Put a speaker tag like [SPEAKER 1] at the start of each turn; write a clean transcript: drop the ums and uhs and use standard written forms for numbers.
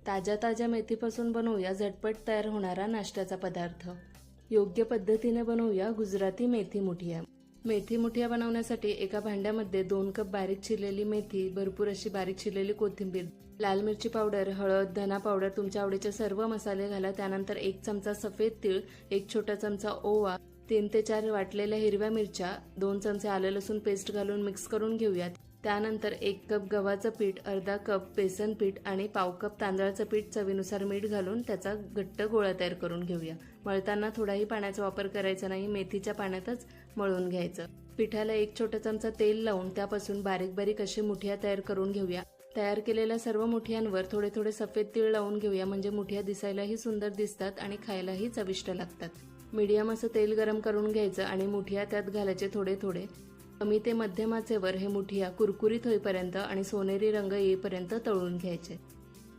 [SPEAKER 1] ताज्या ताज्या मेथीपासून बनवूया झटपट तयार होणारा नाश्त्याचा पदार्थ। योग्य पद्धतीने बनवूया गुजराती मेथी मुठिया। मेथी मुठिया बनवण्यासाठी एका भांड्यामध्ये 2 कप बारीक चिरलेली मेथी, भरपूर अशी बारीक चिरलेली कोथिंबीर, लाल मिरची पावडर, हळद, धना पावडर, तुमच्या आवडीचे सर्व मसाले घाला। त्यानंतर 1 चमचा सफेद तीळ, 1 छोटा चमचा ओवा, 3 ते 4 वाटलेल्या हिरव्या मिरच्या, 2 चमचे आले लसूण पेस्ट घालून मिक्स करून घेऊयात। त्यानंतर 1 कप गव्हाचं पीठ, अर्धा कप बेसन पीठ आणि पाव कप तांदळाचं पीठ, चवीनुसार मीठ घालून त्याचा घट्ट गोळा तयार करून घेऊया। मळताना थोडाही पाण्याचा वापर करायचा नाही, मेथीच्या पाण्यातच मळून घ्यायचं। पिठाला 1 छोटा चमचा तेल लावून त्यापासून बारीक बारीक अशी मुठिया तयार करून घेऊया। तयार केलेल्या सर्व मुठियांवर थोडे थोडे सफेद तीळ लावून घेऊया, म्हणजे मुठिया दिसायलाही सुंदर दिसतात आणि खायलाही चविष्ट लागतात। मीडियम असं तेल गरम करून घ्यायचं आणि मुठिया त्यात घालायचे थोडे थोडे। कमी ते मध्यम आचेवर हे मुठिया कुरकुरीत होईपर्यंत आणि सोनेरी रंग येईपर्यंत तळून घ्यायचे।